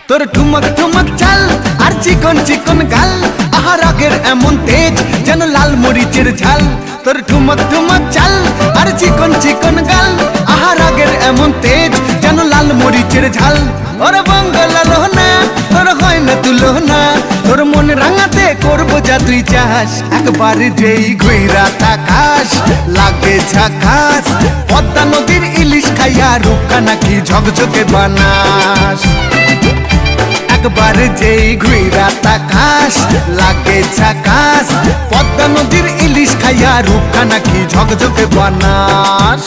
তোর ঠুমক ঠুমক চাল আর চিকন চিকন গাল, আহা রাগের এমন তেজ যেন লাল মরিচের ঝাল। তোর ঠুমক ঠুমক চাল আর চিকন চিকন গাল, আহা রাগের এমন তেজ যেন লাল মরিচের ঝাল। ওরে বাঙ্গালা লোহনা তোর হয় না তুলনা, তোর মন রাঙাতে করবো যা তুই চাস। একবার যেই ঘুইরা তাকাস লাগে ঝাকাস, পদ্মা নদীর ইলিশ খাইয়া রূপকা নাকি ঝকঝকে বানাস। একবার যেই ঘুইরা তাকাস লাগে ঝাকাস, পদ্মা নদীর ইলিশ খাইয়া রূপকা নাকি ঝকঝকে বানাস।